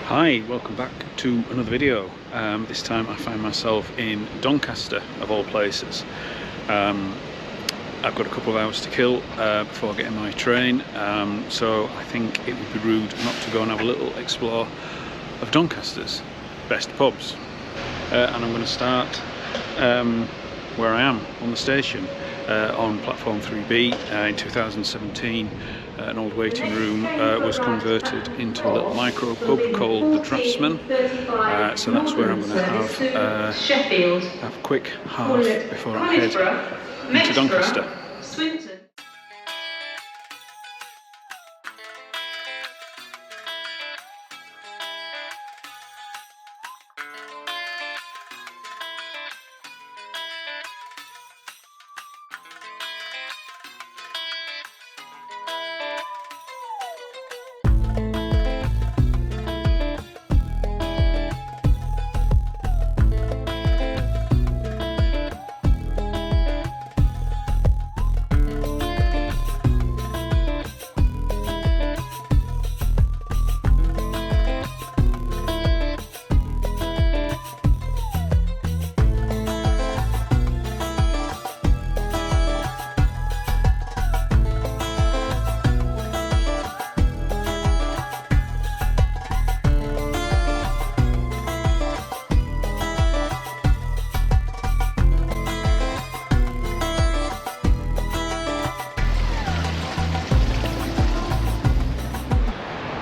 Hi, welcome back to another video. This time I find myself in Doncaster, of all places. I've got a couple of hours to kill before getting my train, so I think it would be rude not to go and have a little explore of Doncaster's best pubs. And I'm going to start where I am, on the station, on platform 3B. In 2017 an old waiting room was converted into a little micro pub called the Draftsman, so that's where I'm going to have a quick half before I head into Doncaster.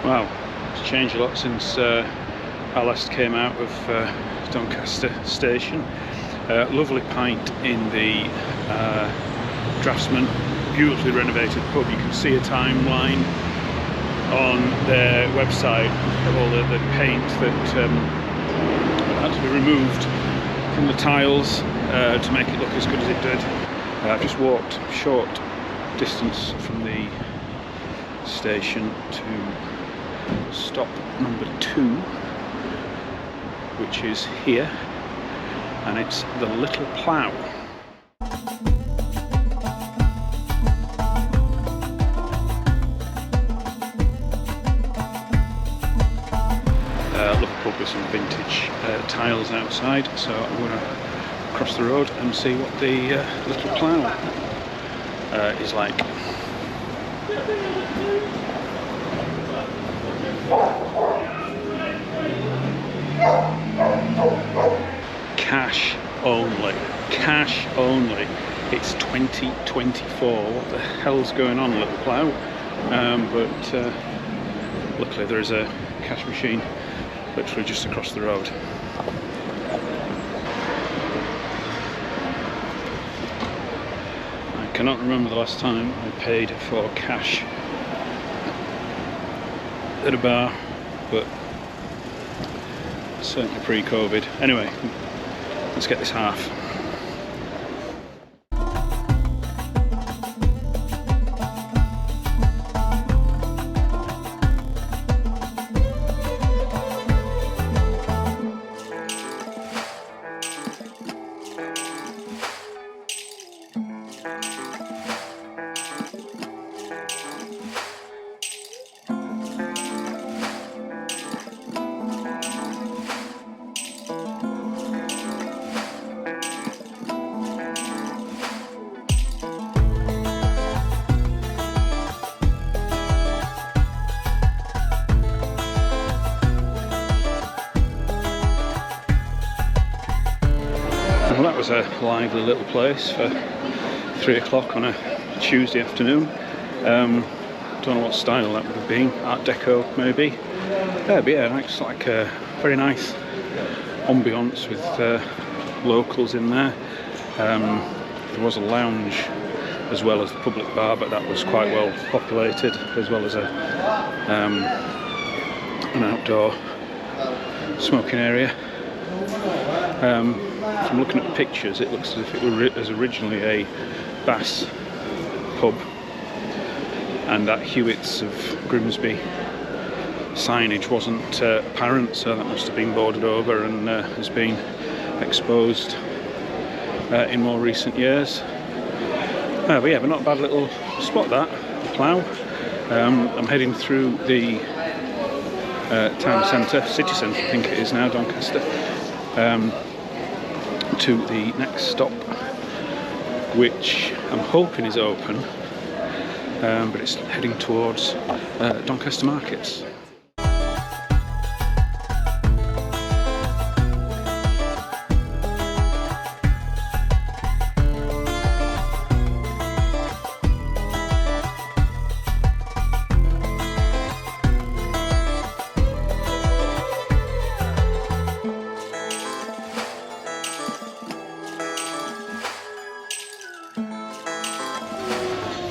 Wow, it's changed a lot since I last came out of Doncaster station. Lovely pint in the Draftsman, beautifully renovated pub. You can see a timeline on their website of all the paint that had to be removed from the tiles to make it look as good as it did. I've just walked a short distance from the station to stop number 2, which is here, and it's the Little Plough. Look, pub with some vintage tiles outside, so I'm going to cross the road and see what the Little Plough is like. Cash only, cash only. It's 2024. What the hell's going on, Little Plough? But luckily there is a cash machine literally just across the road. I cannot remember the last time I paid for cash at a bar, but certainly pre-COVID. Anyway, let's get this half. Well, that was a lively little place for 3 o'clock on a Tuesday afternoon. Don't know what style that would have been, Art Deco maybe. But yeah, it's like a very nice ambience with locals in there. There was a lounge as well as the public bar, but that was quite well populated, as well as an outdoor smoking area. From looking at the pictures, it looks as if it was originally a Bass pub, and that Hewitt's of Grimsby signage wasn't apparent, so that must have been boarded over and has been exposed in more recent years. But yeah, but not a bad little spot that, plough. I'm heading through the town centre, city centre I think it is now, Doncaster, to the next stop, which I'm hoping is open, but it's heading towards Doncaster markets.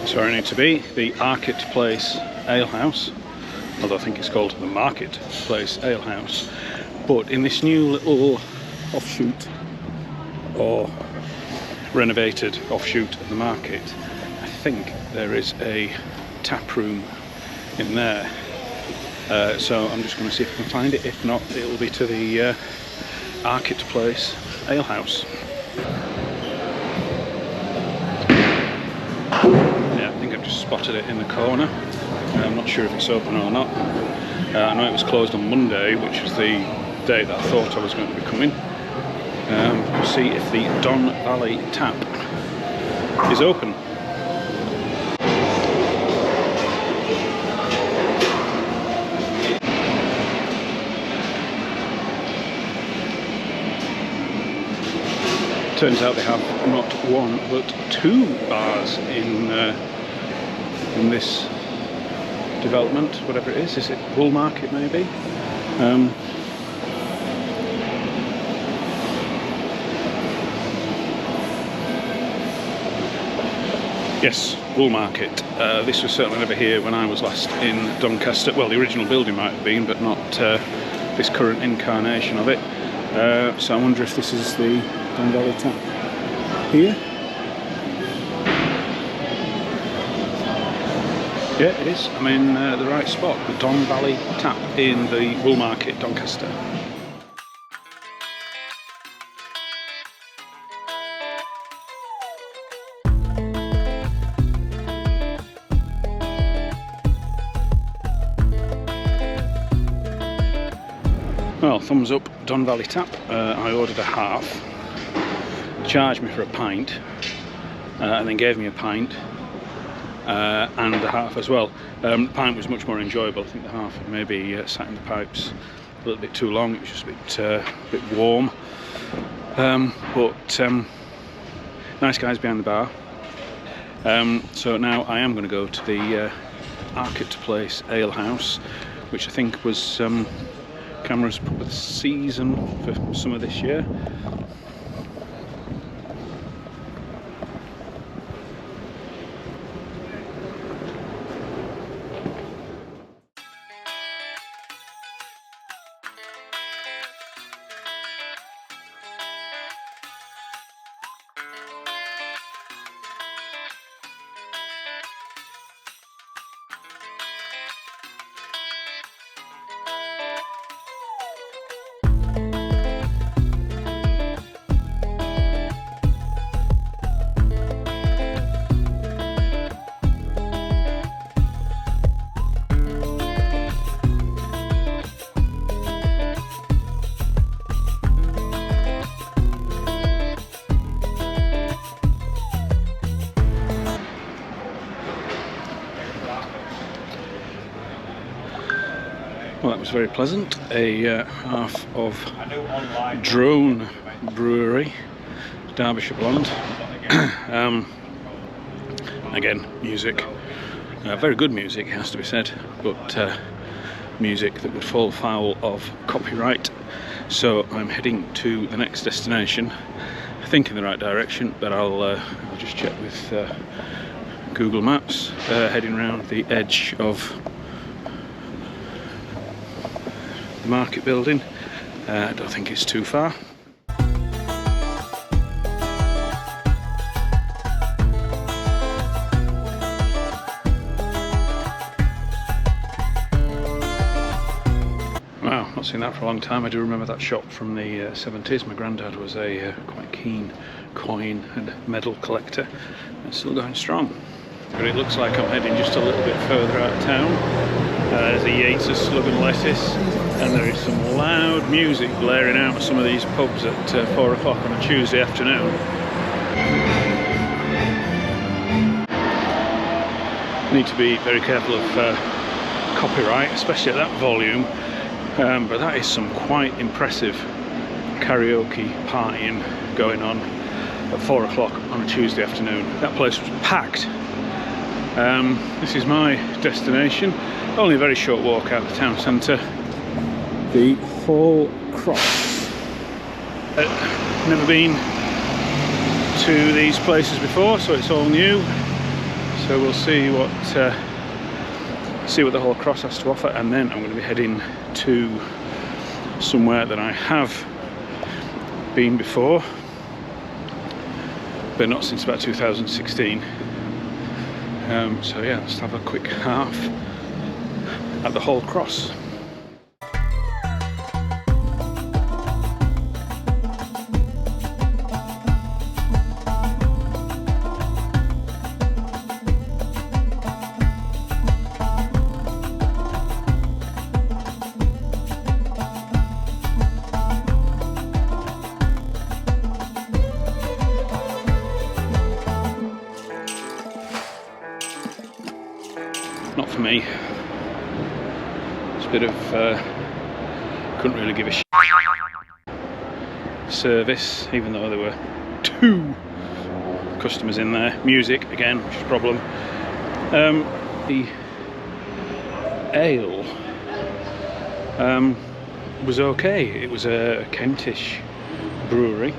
So I need to be the Arcade Place Ale House, although I think it's called the Market Place Ale House. But in this new little offshoot, or renovated offshoot of the market, I think there is a tap room in there. So I'm just going to see if I can find it. If not, it'll be to the Arcade Place Ale House. Just spotted it in the corner. I'm not sure if it's open or not. I know it was closed on Monday, which was the day that I thought I was going to be coming. We'll see if the Don Valley tap is open. Turns out they have not one but two bars in this development, whatever it is. Is it Wool Market maybe? Yes, Wool Market. This was certainly never here when I was last in Doncaster. Well, the original building might have been, but not this current incarnation of it. So I wonder if this is the Don Valley tap here. Yeah, it is. I'm in the right spot, the Don Valley tap in the Wool Market, Doncaster. Well, thumbs up, Don Valley tap. I ordered a half, charged me for a pint, and then gave me a pint. And the half as well. The pint was much more enjoyable. I think the half had maybe sat in the pipes a little bit too long. It was just a bit warm. But nice guys behind the bar. So now I am going to go to the Arcade Place Ale House, which I think was CAMRA's proper season for summer this year. Well, that was very pleasant. A half of Drone Brewery, Derbyshire Blonde. Again, music. Very good music, it has to be said, but music that would fall foul of copyright. So I'm heading to the next destination. I think in the right direction, but I'll just check with Google Maps. Heading round the edge of the market building. I don't think it's too far. Wow, not seen that for a long time. I do remember that shop from the 70s. My granddad was a quite keen coin and medal collector. It's still going strong. But it looks like I'm heading just a little bit further out of town. There's a Yates' Slug and Lettuce, and there is some loud music blaring out of some of these pubs at 4 o'clock on a Tuesday afternoon. Need to be very careful of copyright, especially at that volume, but that is some quite impressive karaoke partying going on at 4 o'clock on a Tuesday afternoon. That place was packed. This is my destination, only a very short walk out of the town centre. The Hall Cross. Never been to these places before, so it's all new. So we'll see what the Hall Cross has to offer, and then I'm going to be heading to somewhere that I have been before, but not since about 2016. So yeah, let's have a quick half at the Hall Cross. Not for me. It's a bit of couldn't really give a shit service, even though there were 2 customers in there. Music again, which is a problem. The ale was okay. It was a Kentish brewery.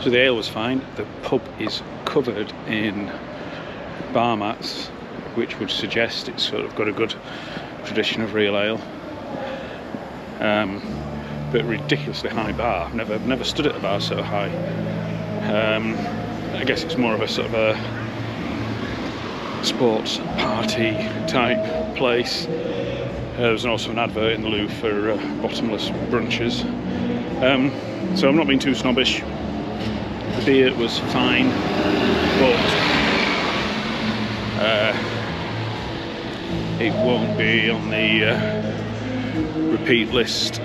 So the ale was fine. The pub is covered in bar mats, which would suggest it's sort of got a good tradition of real ale. But ridiculously high bar. I've never stood at a bar so high. I guess it's more of a sort of a sports party type place. There was also an advert in the loo for bottomless brunches. So I'm not being too snobbish. The beer was fine, but it won't be on the repeat list.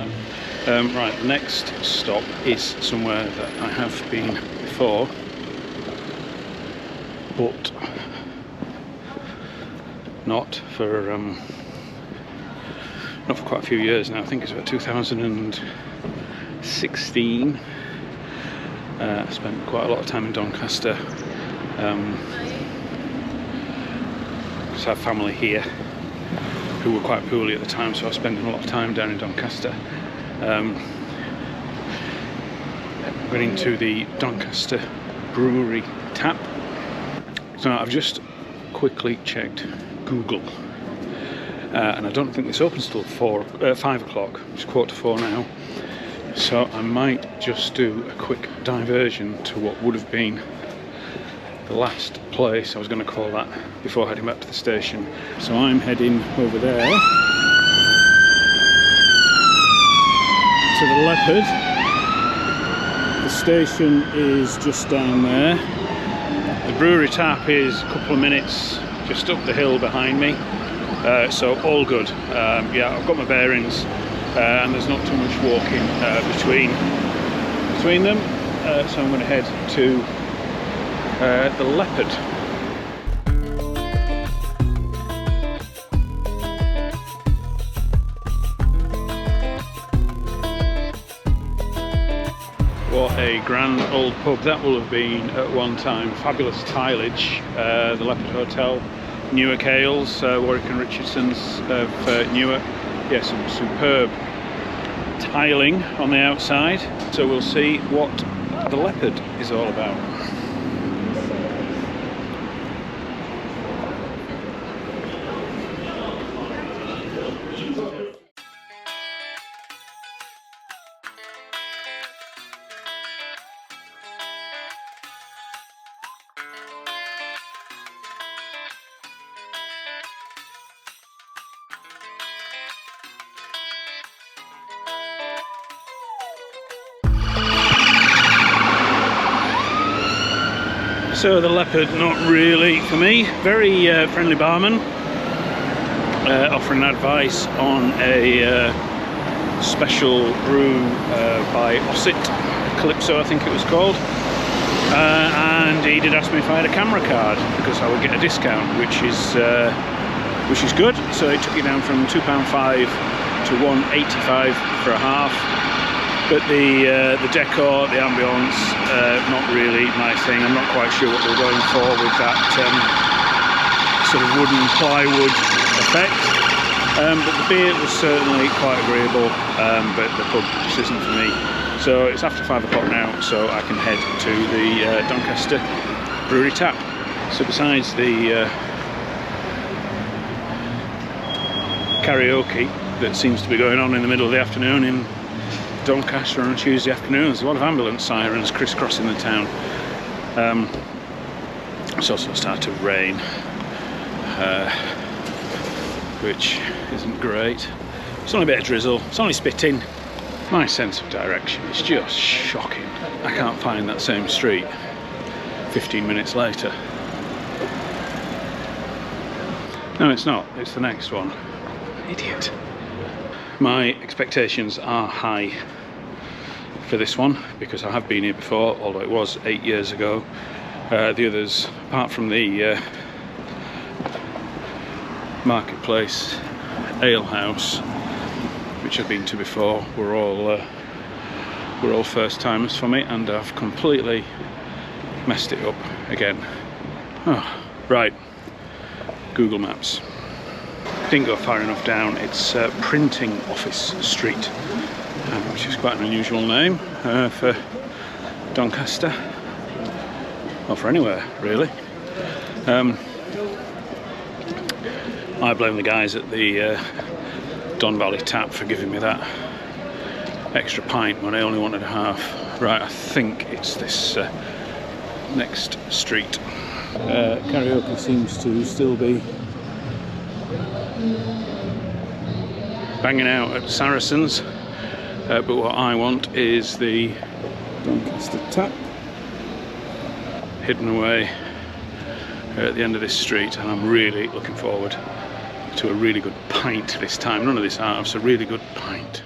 Right, the next stop is somewhere that I have been before, but not for quite a few years now. I think it's about 2016. I spent quite a lot of time in Doncaster because I have family here who were quite poorly at the time, so I was spending a lot of time down in Doncaster. Going into the Doncaster Brewery tap. So I've just quickly checked Google, and I don't think this opens till 5 o'clock. It's 3:45 now. So I might just do a quick diversion to what would have been the last place I was going to call that before heading back to the station. So I'm heading over there to the Leopard. The station is just down there. The brewery tap is a couple of minutes just up the hill behind me. So all good. Yeah, I've got my bearings. And there's not too much walking between them, so I'm going to head to the Leopard. What a grand old pub that will have been at one time. Fabulous tilage, the Leopard Hotel, Newark Ales, Warwick and Richardson's of Newark. Yeah, some superb tiling on the outside, so we'll see what the Leopard is all about. So the Leopard, not really for me. Very friendly barman, offering advice on a special brew by Osset, Calypso I think it was called. And he did ask me if I had a CAMRA card, because I would get a discount, which is good. So it took it down from £2.5 to £1.85 for a half. But the decor, the ambience, not really my thing. I'm not quite sure what they were going for with that sort of wooden plywood effect. But the beer was certainly quite agreeable, but the pub just isn't for me. So it's after 5 o'clock now, so I can head to the Doncaster Brewery Tap. So besides the karaoke that seems to be going on in the middle of the afternoon in Doncaster on a Tuesday afternoon, there's a lot of ambulance sirens crisscrossing the town. It's also started to rain, which isn't great. It's only a bit of drizzle, it's only spitting. My sense of direction is just shocking. I can't find that same street 15 minutes later. No, it's not, it's the next one. Idiot. My expectations are high for this one, because I have been here before, although it was 8 years ago. The others, apart from the Marketplace Ale House, which I've been to before, were all first timers for me, and I've completely messed it up again. Oh, right, Google Maps. Didn't go far enough down. It's Printing Office Street, which is quite an unusual name for Doncaster, or for anywhere really. I blame the guys at the Don Valley Tap for giving me that extra pint when I only wanted a half. Right, I think it's this next street. Karaoke seems to still be banging out at Saracens, but what I want is the Doncaster Tap, hidden away at the end of this street, and I'm really looking forward to a really good pint this time. None of this halves, a really good pint.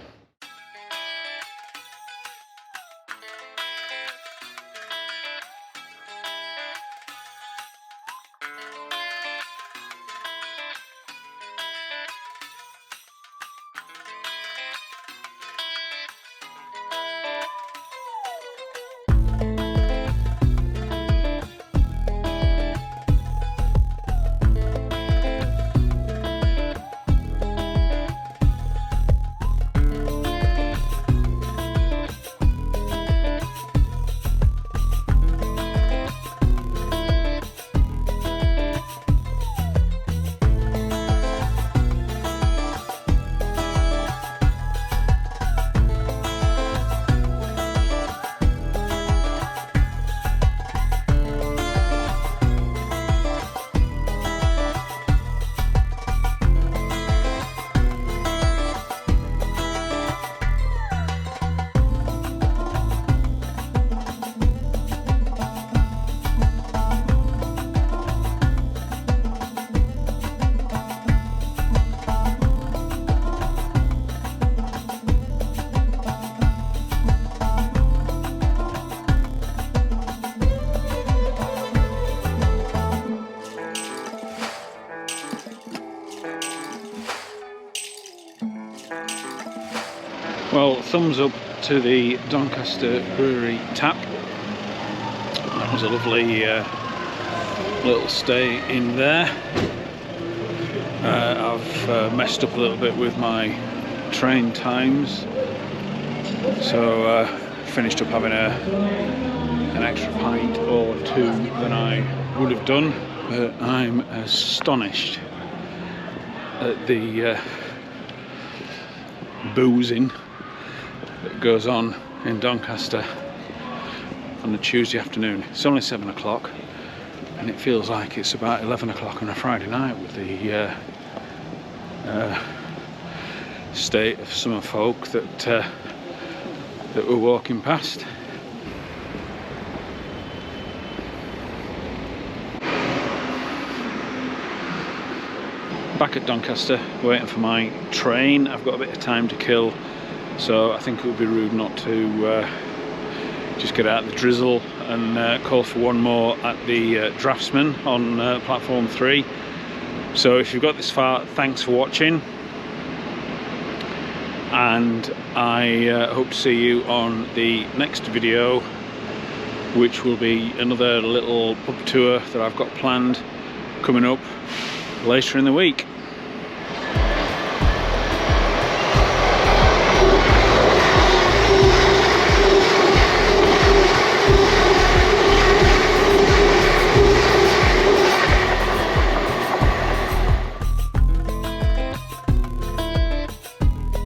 Well, thumbs up to the Doncaster Brewery Tap. That was a lovely little stay in there. I've messed up a little bit with my train times, so finished up having an extra pint or two than I would have done, but I'm astonished at the boozing that goes on in Doncaster on a Tuesday afternoon. It's only 7 o'clock and it feels like it's about 11 o'clock on a Friday night with the state of some folk that we're walking past. back at Doncaster waiting for my train. I've got a bit of time to kill, so I think it would be rude not to just get out of the drizzle and call for one more at the Draftsman on platform 3. So if you've got this far, thanks for watching, and I hope to see you on the next video, which will be another little pub tour that I've got planned coming up later in the week.